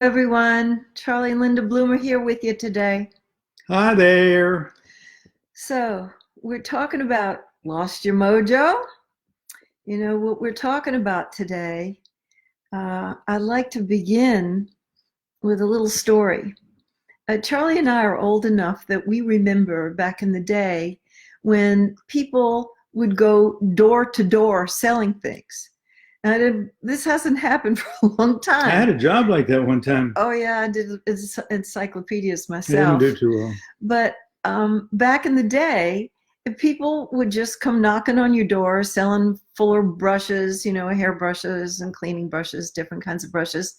Everyone. Charlie and Linda Bloomer here with you today. Hi there. So, we're talking about lost your mojo. You know what we're talking about today. I'd like to begin with a little story. Charlie and I are old enough that we remember back in the day when people would go door to door selling things. And this hasn't happened for a long I had time. a job like that one time. Oh, yeah, I did encyclopedias I didn't myself. do too well. But back in the day, people would just come knocking on your door selling fuller brushes, hair brushes and cleaning brushes, different kinds of brushes.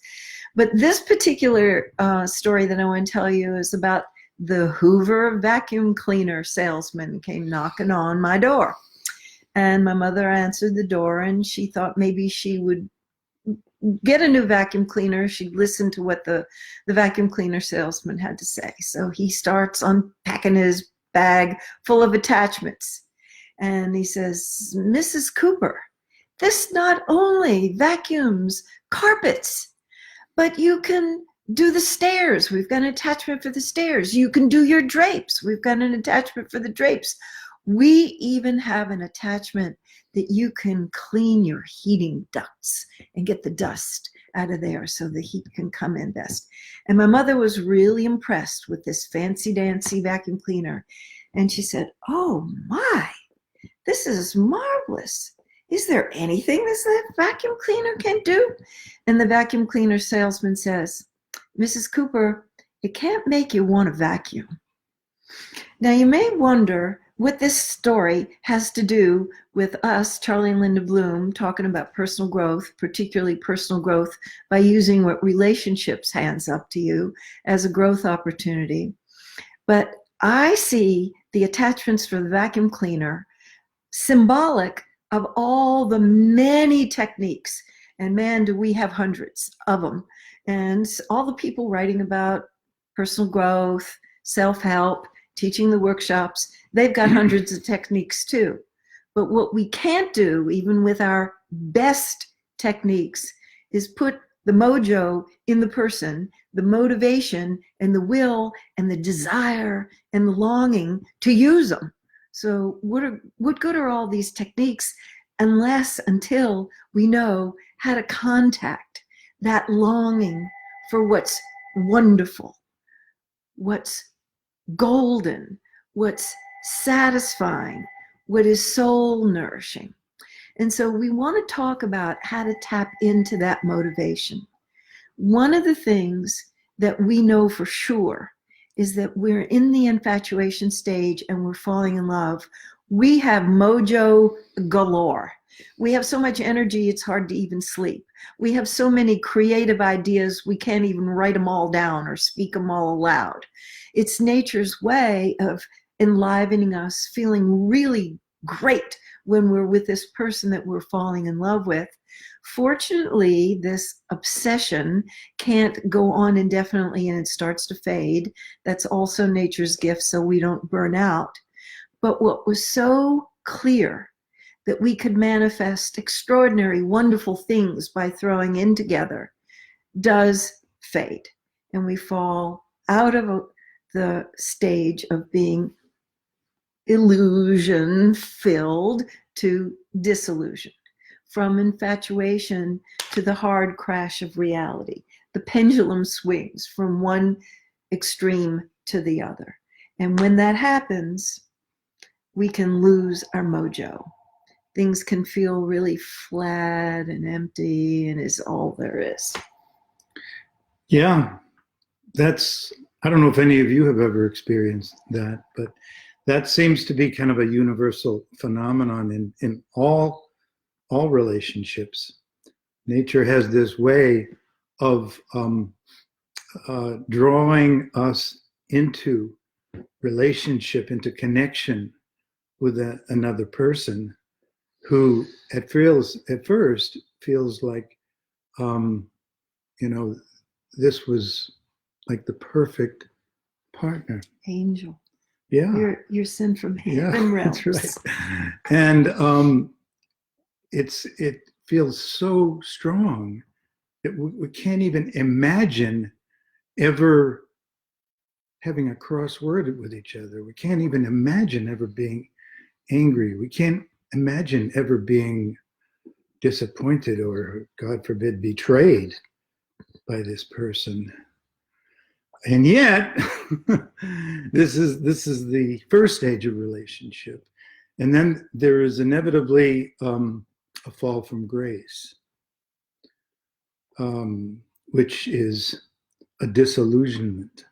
But this particular story that I want to tell you is about the Hoover vacuum cleaner salesman came knocking on my door. And my mother answered the door, and she thought maybe she would get a new vacuum cleaner. She'd listen to what the vacuum cleaner salesman had to say. So he starts unpacking his bag full of attachments. And he says, Mrs. Cooper, this not only vacuums carpets, but you can do the stairs. We've got an attachment for the stairs. You can do your drapes. We've got an attachment for the drapes. We even have an attachment that you can clean your heating ducts and get the dust out of there so the heat can come in best. And my mother was really impressed with this fancy dancy vacuum cleaner. And she said, oh my, this is marvelous. Is there anything this vacuum cleaner can do? And the vacuum cleaner salesman says, Mrs. Cooper, it can't make you want to vacuum. Now you may wonder what this story has to do with us, Charlie and Linda Bloom, talking about personal growth, particularly personal growth by using what relationships hands up to you as a growth opportunity. But I see the attachments for the vacuum cleaner symbolic of all the many techniques. And man, do we have hundreds of them. And all the people writing about personal growth, self-help, teaching the workshops, they've got hundreds of techniques too. But what we can't do, even with our best techniques, is put the mojo in the person, the motivation and the will and the desire and the longing to use them. So what good are all these techniques until we know how to contact that longing for what's wonderful, what's golden, what's satisfying, what is soul nourishing. And so we want to talk about how to tap into that motivation. One of the things that we know for sure is that we're in the infatuation stage and we're falling in love. We have mojo galore. We have so much energy, it's hard to even sleep. We have so many creative ideas, we can't even write them all down or speak them all aloud. It's nature's way of enlivening us, feeling really great when we're with this person that we're falling in love with. Fortunately, this obsession can't go on indefinitely and it starts to fade. That's also nature's gift, so we don't burn out. But what was so clear that we could manifest extraordinary, wonderful things by throwing in together does fade. And we fall out of the stage of being illusion filled to disillusion, from infatuation to the hard crash of reality. The pendulum swings from one extreme to the other. And when that happens, we can lose our mojo. Things can feel really flat and empty and is all there is. Yeah, I don't know if any of you have ever experienced that, but that seems to be kind of a universal phenomenon in all relationships. Nature has this way of drawing us into relationship, into connection with another person who at first feels like, you know, this was like the perfect partner. Angel. Yeah. You're sent from heaven realms. That's right. And it feels so strong we can't even imagine ever having a crossword with each other. We can't even imagine ever being angry. We can't imagine ever being disappointed or, God forbid, betrayed by this person. And yet, this is the first stage of relationship. And then there is inevitably a fall from grace, which is a disillusionment.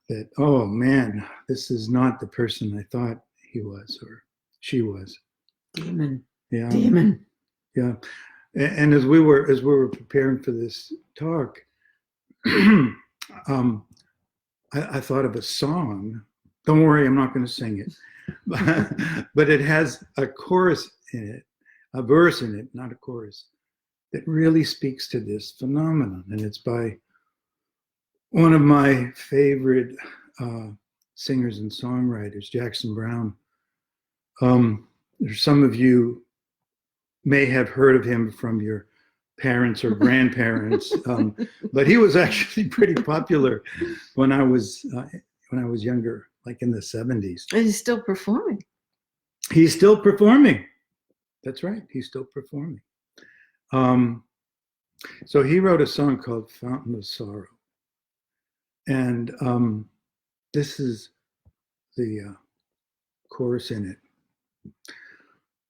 That, oh man, this is not the person I thought he was or she was. Demon. Yeah. Demon. Yeah. And as we were preparing for this talk, I thought of a song. Don't worry, I'm not going to sing it. But it has a chorus in it, a verse in it, not a chorus, that really speaks to this phenomenon. And it's by one of my favorite singers and songwriters, Jackson Browne. Some of you may have heard of him from your parents or grandparents, but he was actually pretty popular when I was younger, like in the 70s. And he's still performing. He's still performing. That's right. He's still performing. So he wrote a song called Fountain of Sorrow. And this is the chorus in it.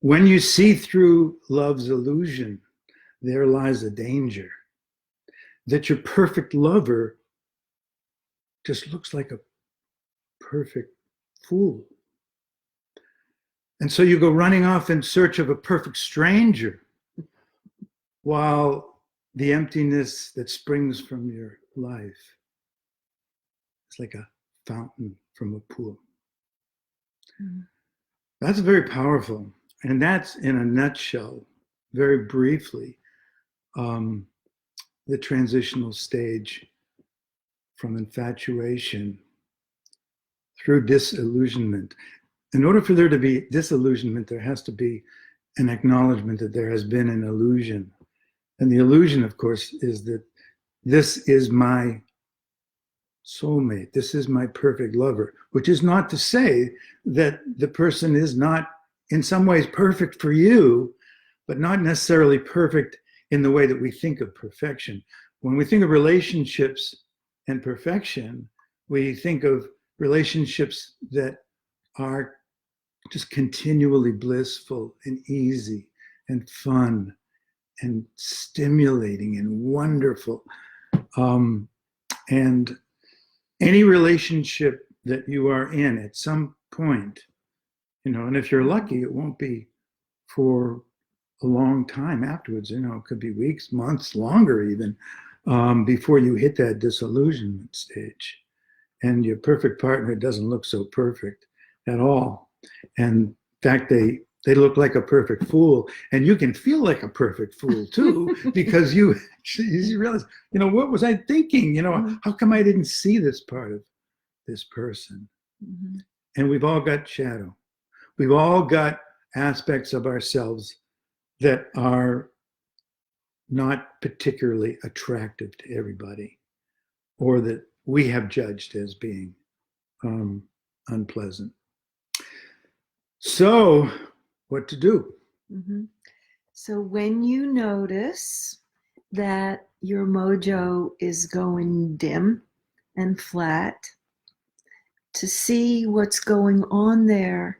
When you see through love's illusion, there lies a danger that your perfect lover just looks like a perfect fool. And so you go running off in search of a perfect stranger, while the emptiness that springs from your life is like a fountain from a pool. That's very powerful. And that's, in a nutshell, very briefly, the transitional stage from infatuation through disillusionment. In order for there to be disillusionment, there has to be an acknowledgement that there has been an illusion. And the illusion, of course, is that this is my soulmate. This is my perfect lover, which is not to say that the person is not in some ways perfect for you, but not necessarily perfect in the way that we think of perfection. When we think of relationships and perfection, we think of relationships that are just continually blissful and easy and fun and stimulating and wonderful. And any relationship that you are in at some point, and if you're lucky, it won't be for a long time afterwards. It could be weeks, months, longer even, before you hit that disillusionment stage. And your perfect partner doesn't look so perfect at all. And in fact, they look like a perfect fool. And you can feel like a perfect fool too, because you realize, what was I thinking? How come I didn't see this part of this person? Mm-hmm. And we've all got shadow. We've all got aspects of ourselves that are not particularly attractive to everybody, or that we have judged as being unpleasant. So, what to do? Mm-hmm. So when you notice that your mojo is going dim and flat, to see what's going on there,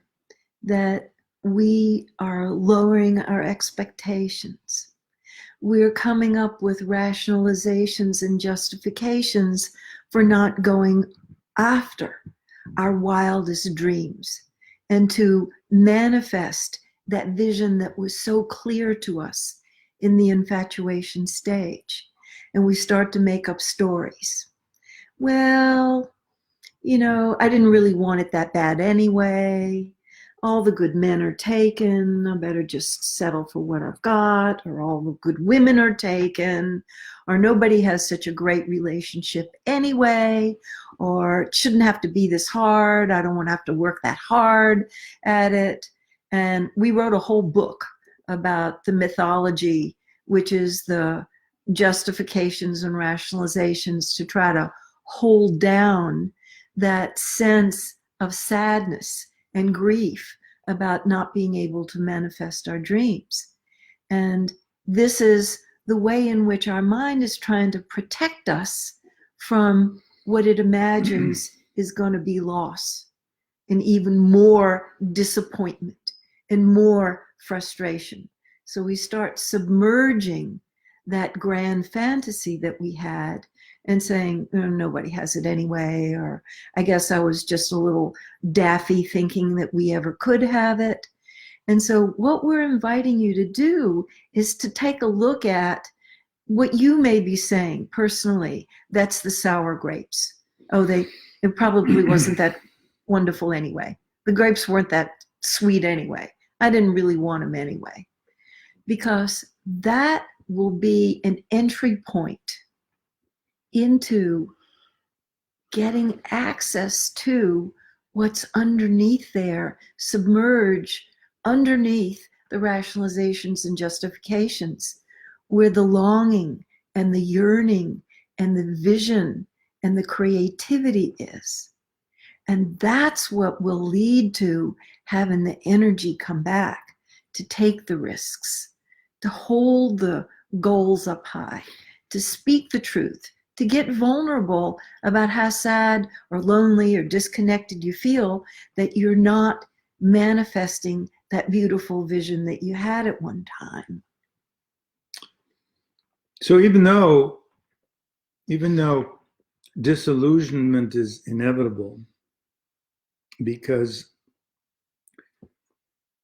that we are lowering our expectations. We're coming up with rationalizations and justifications for not going after our wildest dreams and to manifest that vision that was so clear to us in the infatuation stage. And we start to make up stories. Well, I didn't really want it that bad anyway. All the good men are taken. I better just settle for what I've got. Or all the good women are taken. Or nobody has such a great relationship anyway. Or it shouldn't have to be this hard. I don't want to have to work that hard at it. And we wrote a whole book about the mythology, which is the justifications and rationalizations to try to hold down that sense of sadness and grief about not being able to manifest our dreams. And this is the way in which our mind is trying to protect us from what it imagines is going to be loss and even more disappointment and more frustration. So we start submerging that grand fantasy that we had and saying, oh, nobody has it anyway, or I guess I was just a little daffy thinking that we ever could have it. And so what we're inviting you to do is to take a look at what you may be saying personally. That's the sour grapes. Oh, it probably wasn't that wonderful anyway. The grapes weren't that sweet anyway. I didn't really want them anyway. Because that will be an entry point into getting access to what's underneath there, submerge underneath the rationalizations and justifications, where the longing and the yearning and the vision and the creativity is. And that's what will lead to having the energy come back, to take the risks, to hold the goals up high, to speak the truth, to get vulnerable about how sad or lonely or disconnected you feel that you're not manifesting that beautiful vision that you had at one time. So even though disillusionment is inevitable, because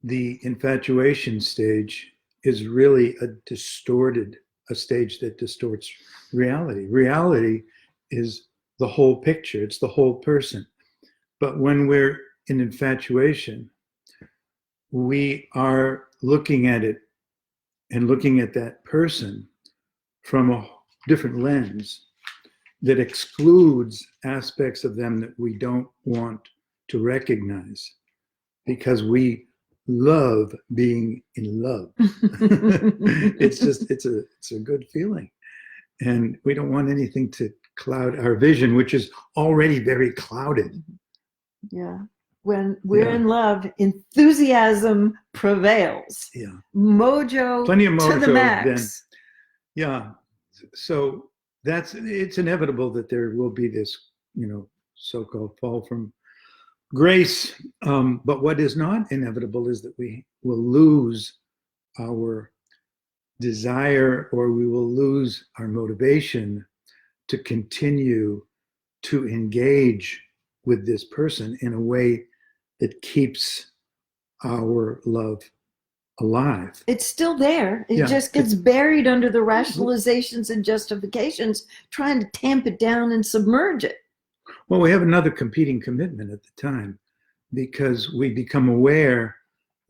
the infatuation stage is really a stage that distorts reality. Reality is the whole picture, it's the whole person. But when we're in infatuation, we are looking at it and looking at that person from a different lens that excludes aspects of them that we don't want to recognize, because we love being in love. It's a good feeling, and we don't want anything to cloud our vision, which is already very clouded. Yeah. When we're in love, enthusiasm prevails. Yeah. Mojo, Plenty of mojo to the max. Then. Yeah. So it's inevitable that there will be this, so-called fall from grace. But what is not inevitable is that we will lose our desire, or we will lose our motivation to continue to engage with this person in a way that keeps our love alive. It's still there. It just gets buried under the rationalizations and justifications, trying to tamp it down and submerge it. Well, we have another competing commitment at the time, because we become aware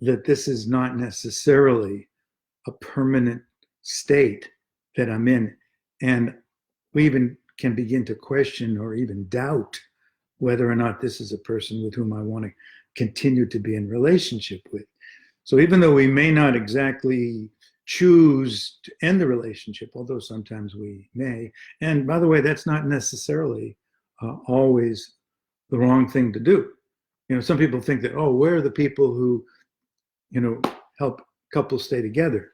that this is not necessarily a permanent state that I'm in. And we even can begin to question or even doubt whether or not this is a person with whom I want to continue to be in relationship with. So even though we may not exactly choose to end the relationship, although sometimes we may, and by the way, that's not necessarily always the wrong thing to do. Some people think that, we're the people who, help couples stay together.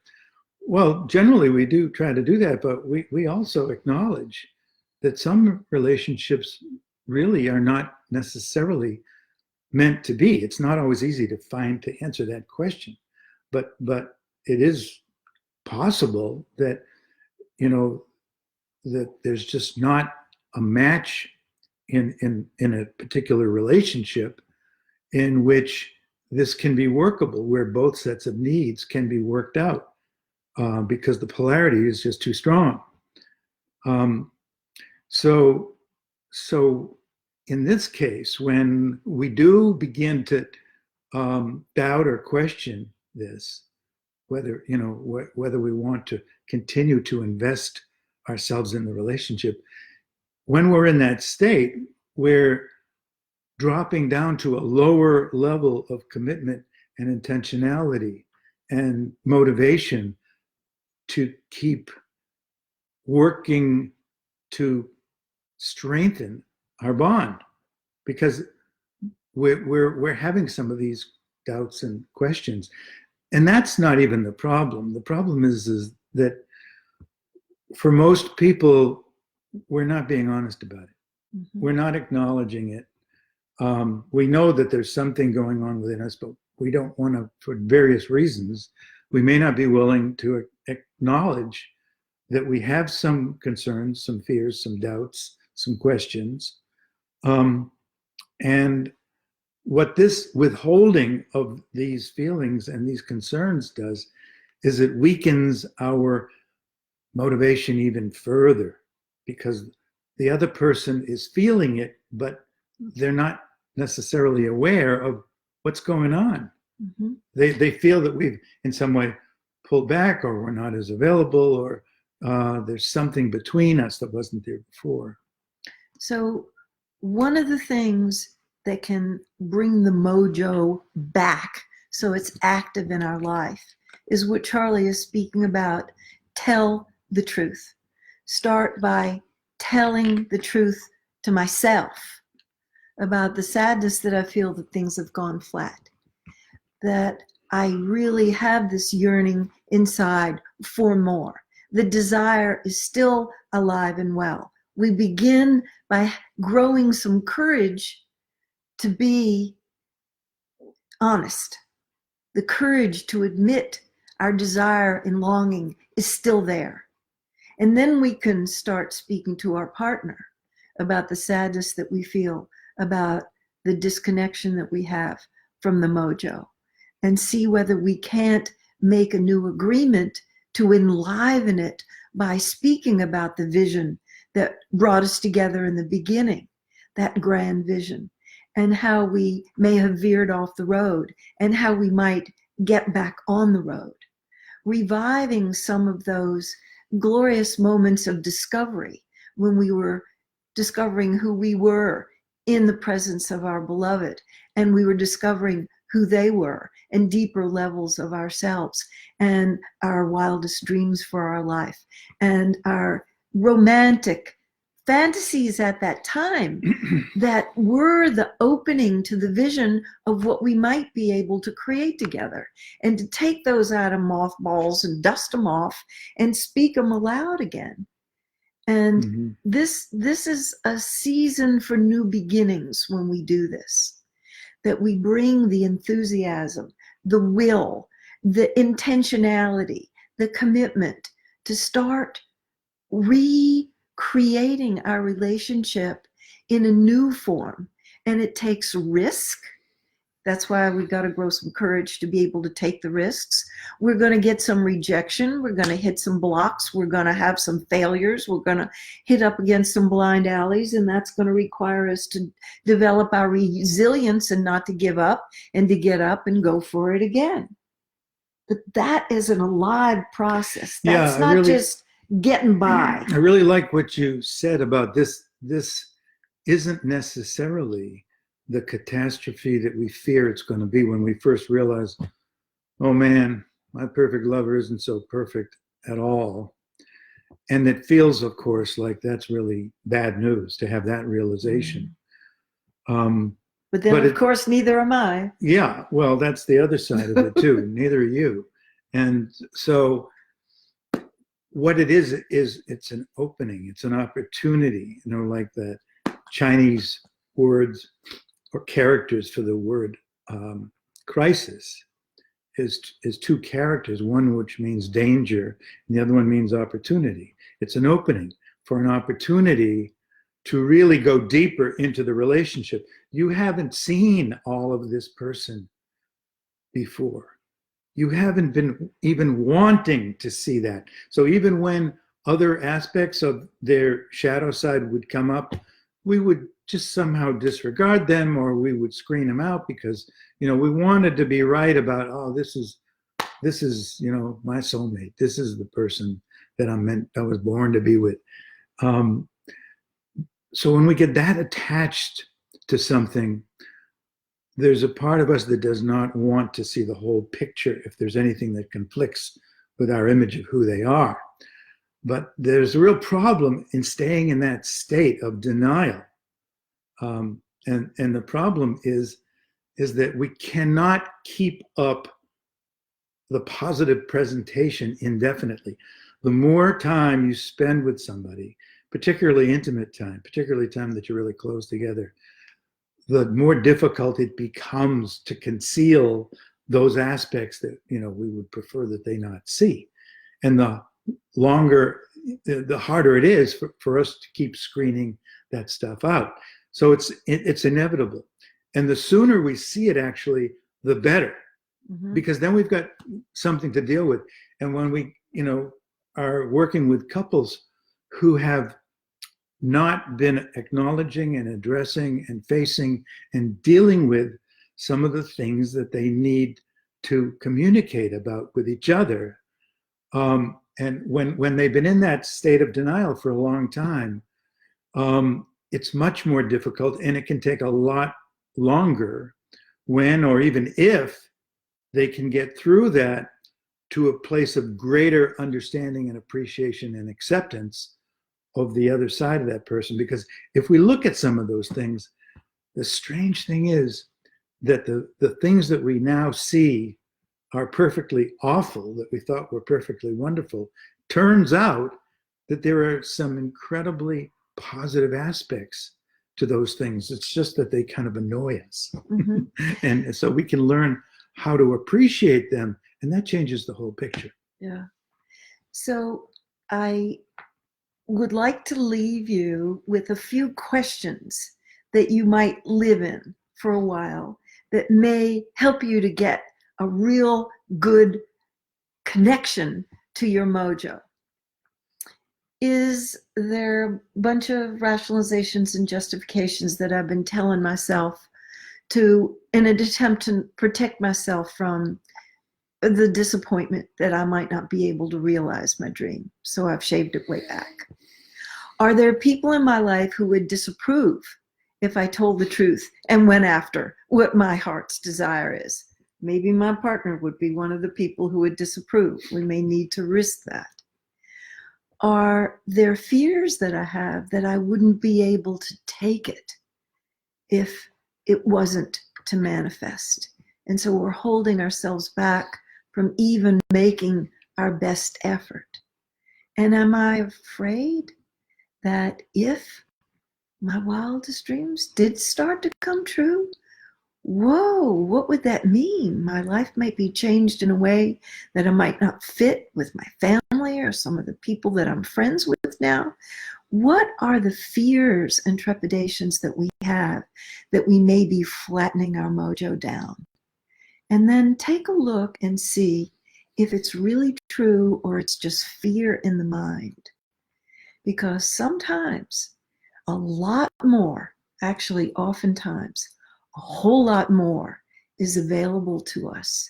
Well, generally we do try to do that, but we also acknowledge that some relationships really are not necessarily meant to be. It's not always easy to answer that question, but it is possible that, that there's just not a match in a particular relationship in which this can be workable, where both sets of needs can be worked out, because the polarity is just too strong. So in this case, when we do begin to doubt or question this, whether we want to continue to invest ourselves in the relationship, when we're in that state, we're dropping down to a lower level of commitment and intentionality and motivation to keep working to strengthen our bond, because we're having some of these doubts and questions, and that's not even the problem. The problem is that for most people, we're not being honest about it. Mm-hmm. We're not acknowledging it. We know that there's something going on within us, but we don't want to, for various reasons, we may not be willing to acknowledge that we have some concerns, some fears, some doubts, some questions. And what this withholding of these feelings and these concerns does is it weakens our motivation even further, because the other person is feeling it, but they're not necessarily aware of what's going on. Mm-hmm. They feel that we've in some way pulled back, or we're not as available, or there's something between us that wasn't there before. So one of the things that can bring the mojo back so it's active in our life is what Charlie is speaking about. Tell the truth. Start by telling the truth to myself about the sadness that I feel that things have gone flat, that I really have this yearning inside for more. The desire is still alive and well. We begin by growing some courage to be honest, the courage to admit our desire and longing is still there. And then we can start speaking to our partner about the sadness that we feel, about the disconnection that we have from the mojo, and see whether we can't make a new agreement to enliven it by speaking about the vision that brought us together in the beginning, that grand vision, and how we may have veered off the road and how we might get back on the road, reviving some of those glorious moments of discovery when we were discovering who we were in the presence of our beloved, and we were discovering who they were and deeper levels of ourselves and our wildest dreams for our life and our romantic fantasies at that time that were the opening to the vision of what we might be able to create together, and to take those out of mothballs and dust them off and speak them aloud again. And mm-hmm. this is a season for new beginnings when we do this, that we bring the enthusiasm, the will, the intentionality, the commitment to start recreating our relationship in a new form. And it takes risk. That's why we've got to grow some courage to be able to take the risks. We're going to get some rejection. We're going to hit some blocks. We're going to have some failures. We're going to hit up against some blind alleys, and that's going to require us to develop our resilience and not to give up, and to get up and go for it again. But that is an alive process. That's not just getting by. I really like what you said about this. This isn't necessarily the catastrophe that we fear it's going to be when we first realize, oh man, my perfect lover isn't so perfect at all. And it feels, of course, like that's really bad news to have that realization. But then, of course, neither am I. Yeah, well, that's the other side of it too. Neither are you. And so what it is it's an opening. It's an opportunity, like the Chinese words or characters for the word crisis is two characters, one which means danger and the other one means opportunity. It's an opening for an opportunity to really go deeper into the relationship. You haven't seen all of this person before. You haven't been even wanting to see that. So even when other aspects of their shadow side would come up, we would just somehow disregard them, or we would screen them out because, we wanted to be right about, oh, this is, my soulmate. This is the person that I was born to be with. So when we get that attached to something, there's a part of us that does not want to see the whole picture if there's anything that conflicts with our image of who they are. But there's a real problem in staying in that state of denial. And the problem is that we cannot keep up the positive presentation indefinitely. The more time you spend with somebody, particularly intimate time, particularly time that you're really close together, the more difficult it becomes to conceal those aspects that, you know, we would prefer that they not see. And the longer, the harder it is for us to keep screening that stuff out. So it's inevitable. And the sooner we see it, actually, the better, because then we've got something to deal with. And when we, you know, are working with couples who have not been acknowledging and addressing and facing and dealing with some of the things that they need to communicate about with each other, and when they've been in that state of denial for a long time, it's much more difficult, and it can take a lot longer when, or even if, they can get through that to a place of greater understanding and appreciation and acceptance of the other side of that person. Because if we look at some of those things, the strange thing is that the things that we now see are perfectly awful, that we thought were perfectly wonderful, turns out that there are some incredibly positive aspects to those things. It's just that they kind of annoy us. And so we can learn how to appreciate them, and that changes the whole picture. Yeah. So I would like to leave you with a few questions that you might live in for a while that may help you to get a real good connection to your mojo. Is there a bunch of rationalizations and justifications that I've been telling myself in an attempt to protect myself from the disappointment that I might not be able to realize my dream? So I've shaved it way back. Are there people in my life who would disapprove if I told the truth and went after what my heart's desire is? Maybe my partner would be one of the people who would disapprove. We may need to risk that. Are there fears that I have that I wouldn't be able to take it if it wasn't to manifest? And so we're holding ourselves back from even making our best effort. And am I afraid that if my wildest dreams did start to come true, whoa, what would that mean? My life might be changed in a way that I might not fit with my family or some of the people that I'm friends with now. What are the fears and trepidations that we have that we may be flattening our mojo down? And then take a look and see if it's really true or it's just fear in the mind. Because sometimes a lot more, actually oftentimes, a whole lot more is available to us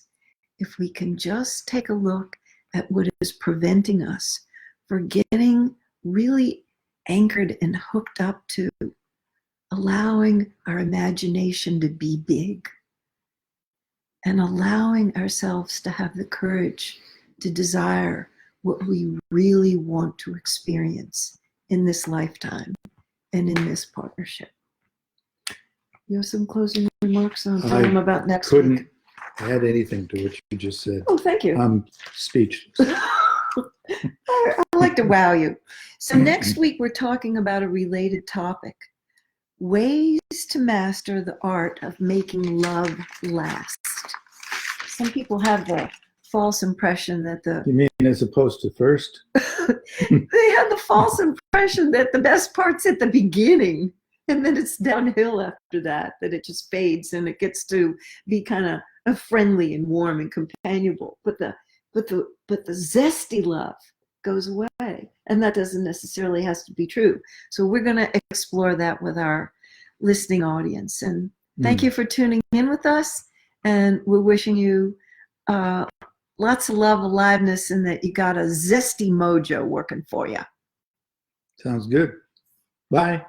if we can just take a look at what is preventing us from getting really anchored and hooked up to allowing our imagination to be big and allowing ourselves to have the courage to desire what we really want to experience in this lifetime and in this partnership. You have some closing remarks on time about next week? I couldn't add anything to what you just said. Oh, thank you. I'm speechless. I like to wow you. So next week we're talking about a related topic: ways to master the art of making love last. Some people have the false impression that You mean as opposed to first? they have the false impression that the best part's at the beginning. And then it's downhill after that it just fades and it gets to be kind of friendly and warm and companionable. But the zesty love goes away, and that doesn't necessarily has to be true. So we're going to explore that with our listening audience. And thank you for tuning in with us. And we're wishing you lots of love, aliveness, and that you got a zesty mojo working for you. Sounds good. Bye.